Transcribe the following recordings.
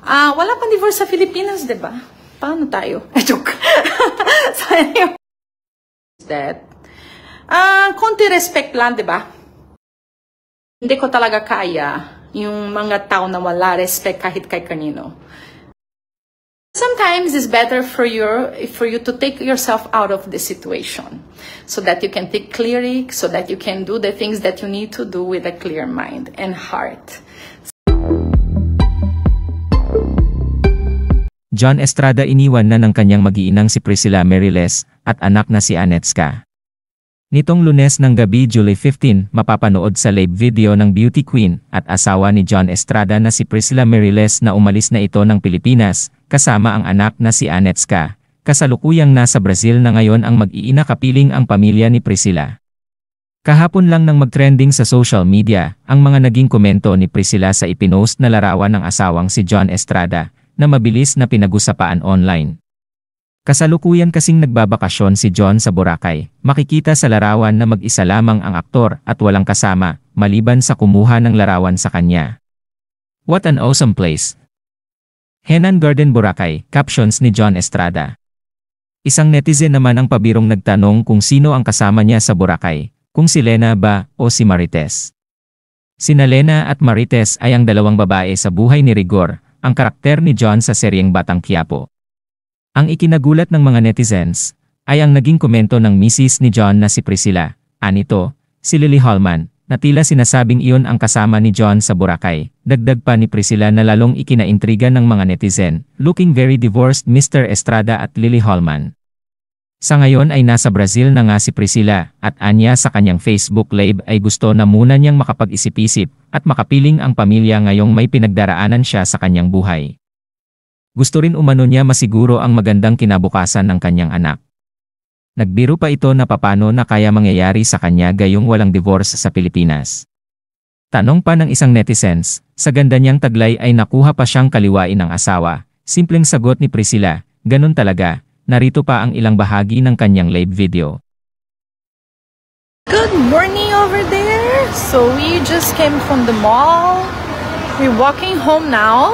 Wala pang divorce sa Pilipinas, di ba? Paano tayo? Joke. So anyway, that, konti respect lang, di ba? Hindi ko talaga kaya yung mga tao na wala respect kahit kay kanino. Sometimes it's better for you to take yourself out of the situation so that you can think clearly, so that you can do the things that you need to do with a clear mind and heart. John Estrada iniwan na ng kanyang mag-iinang si Priscilla Meriles at anak na si Anetska. Nitong Lunes ng gabi, July 15, mapapanood sa live video ng beauty queen at asawa ni John Estrada na si Priscilla Meriles na umalis na ito ng Pilipinas, kasama ang anak na si Anetska. Kasalukuyang nasa Brazil na ngayon ang mag-iina, kapiling ang pamilya ni Priscilla. Kahapon lang nang mag-trending sa social media ang mga naging komento ni Priscilla sa ipinost na larawan ng asawang si John Estrada na mabilis na pinag-usapaan online. Kasalukuyan kasing nagbabakasyon si John sa Boracay. Makikita sa larawan na mag-isa lamang ang aktor at walang kasama, maliban sa kumuha ng larawan sa kanya. What an awesome place! Henan Garden, Boracay, captions ni John Estrada. Isang netizen naman ang pabirong nagtanong kung sino ang kasama niya sa Boracay, kung si Lena ba o si Marites. Sina Lena at Marites ay ang dalawang babae sa buhay ni Rigor, ang karakter ni John sa seryeng Batang Quiapo. Ang ikinagulat ng mga netizens ay ang naging komento ng misis ni John na si Priscilla, anito, si Lily Holman, na tila sinasabing iyon ang kasama ni John sa Boracay. Dagdag pa ni Priscilla na lalong ikinaintriga ng mga netizen, looking very divorced Mr. Estrada at Lily Holman. Sa ngayon ay nasa Brazil na nga si Priscilla at anya sa kanyang Facebook Live ay gusto na muna niyang makapag-isip-isip at makapiling ang pamilya ngayong may pinagdaraanan siya sa kanyang buhay. Gusto rin umano niya masiguro ang magandang kinabukasan ng kanyang anak. Nagbiro pa ito na papano na kaya mangyayari sa kanya gayong walang divorce sa Pilipinas. Tanong pa ng isang netizens, sa ganda niyang taglay ay nakuha pa siyang kaliwain ng asawa. Simpleng sagot ni Priscilla, ganun talaga. Narito pa ang ilang bahagi ng kanyang live video. Good morning over there. So we just came from the mall. We're walking home now.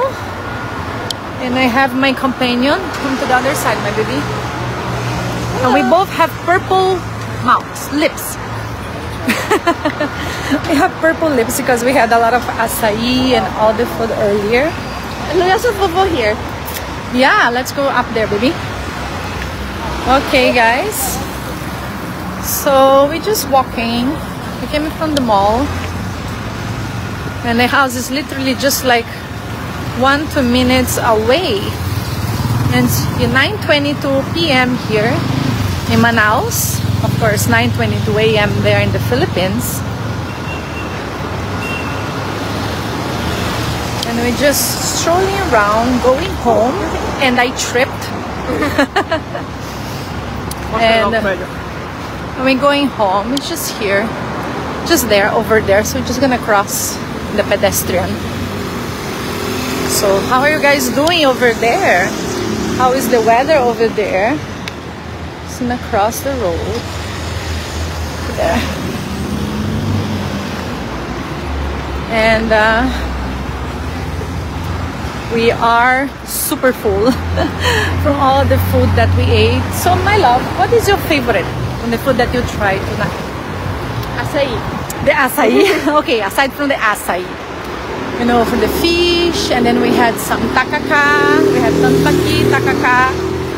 And I have my companion. Come to the other side, my baby. Hello. And we both have purple mouths, lips. We have purple lips because we had a lot of acai and all the food earlier. And there's also football here. Yeah, let's go up there, baby. Okay, guys. So we're just walking. We came from the mall. And the house is literally just like 1-2 minutes away, and it's 9:22 p.m. here in Manaus. Of course, 9:22 a.m. there in the Philippines. And we're just strolling around, going home, and I tripped. And we're going home. It's just here, just there, over there. So we're just gonna cross the pedestrian. So how are you guys doing over there? How is the weather over there? Just gonna cross the road there. And we are super full from all the food that we ate. So my love, what is your favorite on the food that you tried tonight? Acai. The acai? Okay, aside from the acai. You know, for the fish, and then we had some takaka, we had tanpaki, takaka,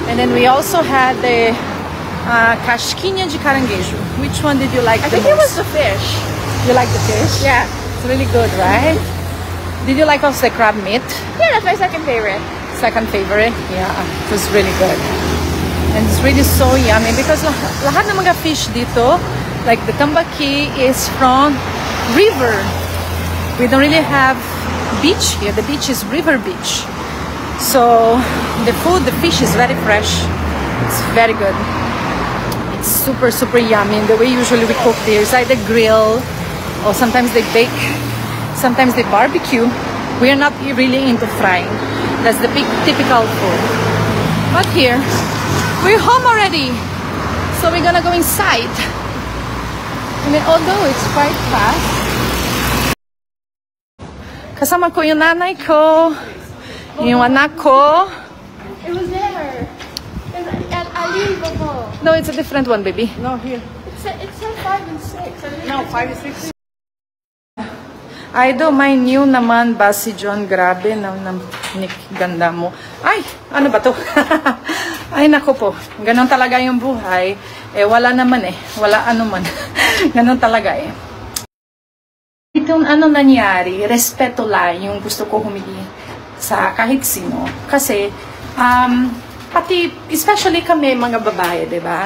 and then we also had the casquinha de caranguejo. Which one did you like the most? I think it was the fish. You like the fish? Yeah. It's really good, right? Did you like also the crab meat? Yeah, that's my second favorite. Second favorite? Yeah, it was really good. And it's really so yummy because lahat ng mga fish dito, like the tambaki is from river. We don't really have beach here. The beach is river beach. So the food, the fish is very fresh. It's very good. It's super, super yummy. And the way usually we cook there is either grill or sometimes they bake, sometimes they barbecue. We are not really into frying. That's the big typical food. But here, we're home already. So we're gonna go inside. I mean, although it's quite fast, kasama ko yung nanay ko, Yung anak ko. It was there. At Ali, Bobo. No, it's a different one, baby. No, here. It said 5 and 6. No, 5 and 6. Idol, may new naman ba si John? Grabe, Nick, ganda mo. Ay, ano ba to? Ay, nako po. Ganon talaga yung buhay. Eh, wala naman eh. Wala ano man. Ganon talaga eh. Itong ano nangyari, respeto lang yung gusto ko humingi sa kahit sino. Kasi, pati, especially kami mga babae, di ba?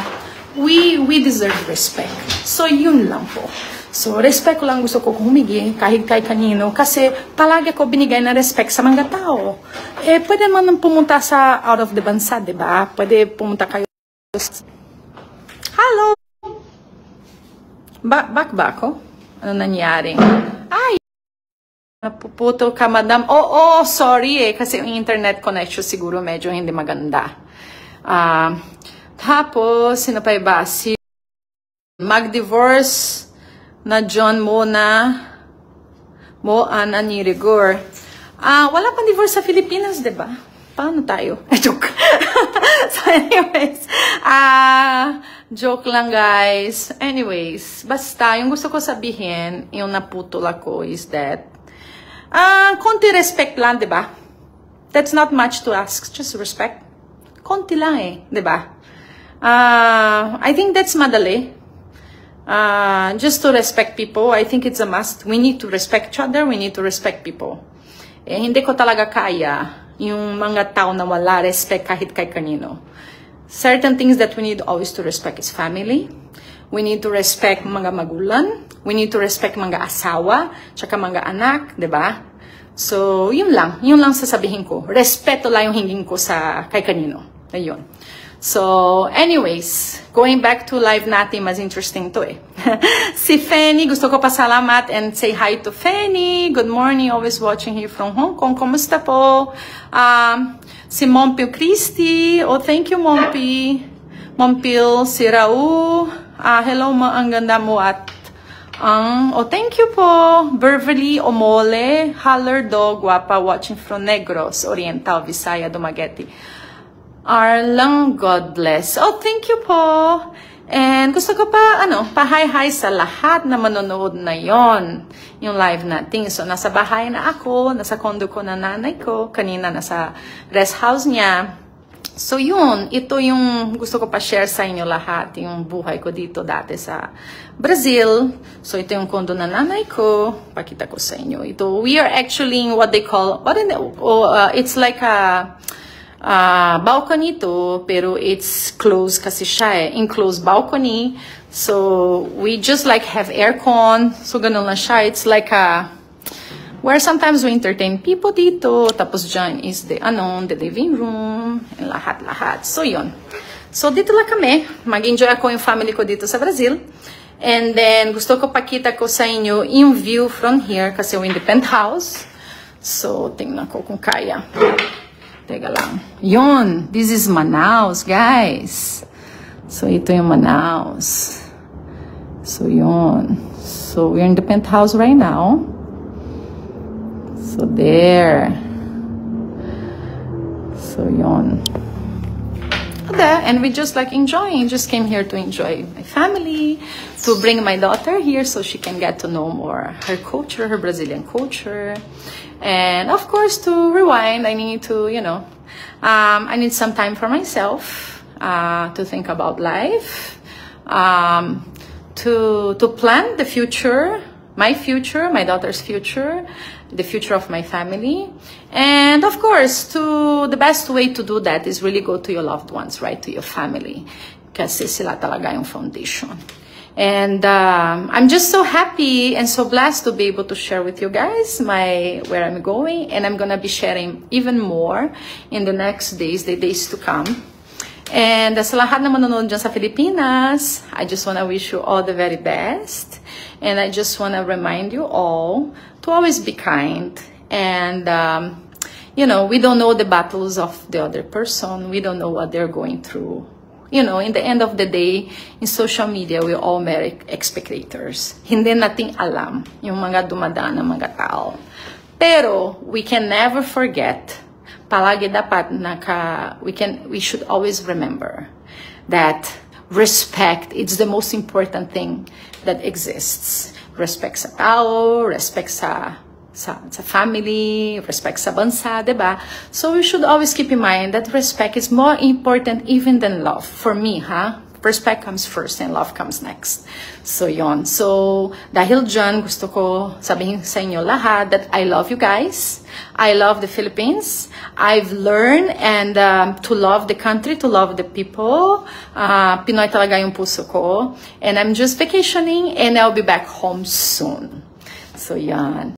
We deserve respect. So, yun lang po. So, respect ko lang gusto ko humingi kahit kay kanino. Kasi, palagi ko binigay na respect sa mga tao. Eh, pwede man pumunta sa out of the bansa, di ba? Pwede pumunta kayo. Hello! Back ba ako? Ano nangyari? Ay! Napuputo ka, madam. Oh, sorry eh. Kasi yung internet connection siguro medyo hindi maganda. Tapos, sino pa iba? Si mag-divorce na John Mona Ana ni Rigor. Wala pang divorce sa Pilipinas, di ba? Paano tayo? Joke. So anyways, joke lang guys. Anyways, basta, yung gusto ko sabihin, yung naputol ako is that, konti respect lang, di ba? That's not much to ask, just respect. Konti lang eh, di ba? I think that's madali. Just to respect people, I think it's a must. We need to respect each other, we need to respect people. Eh, hindi ko talaga kaya yung mga tao na wala respect kahit kay kanino. Certain things that we need always to respect is family. We need to respect mga magulang. We need to respect mga asawa, tsaka mga anak, di ba? So, yun lang sasabihin ko. Respeto lang yung hingin ko sa kay kanino. Ayun. So, anyways, going back to live natin, mas interesting to eh. Si Fanny, gusto ko pasalamat and say hi to Fanny. Good morning, always watching here from Hong Kong. Kumusta po? Si Mompil Christy. Oh, thank you, Mompil. Si Raul. Hello, ang ganda mo at thank you po. Beverly Omole. Haller Dog, guapa, watching from Negros, Oriental, Visaya, Dumaguete. Arlang, God bless. Oh, thank you po. And gusto ko pa, pa-hi-hi sa lahat na manonood na yon yung live natin. So, nasa bahay na ako, nasa condo ko na nanay ko, kanina nasa rest house niya. So, yun, ito yung gusto ko pa-share sa inyo lahat, yung buhay ko dito dati sa Brazil. So, ito yung condo na nanay ko. Pakita ko sa inyo. Ito, we are actually in what they call, it's like a balcony to, pero it's closed kasi siya eh, enclosed balcony. So, we just like have aircon. So, ganun lang siya. It's like where sometimes we entertain people dito. Tapos dyan is the living room, and lahat. So, yun. So, dito lang kami. Mag-enjoy ako yung family ko dito sa Brazil. And then, gusto ko pakita ko sa inyo yung view from here kasi we're in the penthouse. So, tingnan ko kung kaya. Teka lang. Yun. This is Manaus, guys. So, ito yung Manaus. So, yun. So, we're in the penthouse right now. So, there. So, yun. And we just like enjoying. Just came here to enjoy my family, to bring my daughter here so she can get to know more her culture, her Brazilian culture. And of course, to rewind, I need to, I need some time for myself, to think about life, to plan the future, my daughter's future, the future of my family. And of course, the best way to do that is really go to your loved ones, right? To your family. Kasi sila talaga yung foundation. And I'm just so happy and so blessed to be able to share with you guys where I'm going. And I'm going to be sharing even more in the next days, the days to come. And sa lahat na manonood dyan sa Pilipinas, I just want to wish you all the very best. And I just want to remind you all to always be kind. And, we don't know the battles of the other person. We don't know what they're going through. In the end of the day, in social media, we all mere spectators. Hindi nating alam yung mga dumadaan ng mga tao. Pero, we can never forget, palagi dapat we should always remember that respect is the most important thing that exists. Respect sa tao, respect sa family, respect sa bansa, diba? So we should always keep in mind that respect is more important even than love. For me, respect comes first and love comes next. So yon. So dahil dyan, gusto ko sabihin sa inyo lahat that I love you guys. I love the Philippines. I've learned and to love the country, to love the people. Pinoy talaga yung puso ko. And I'm just vacationing and I'll be back home soon. So yan.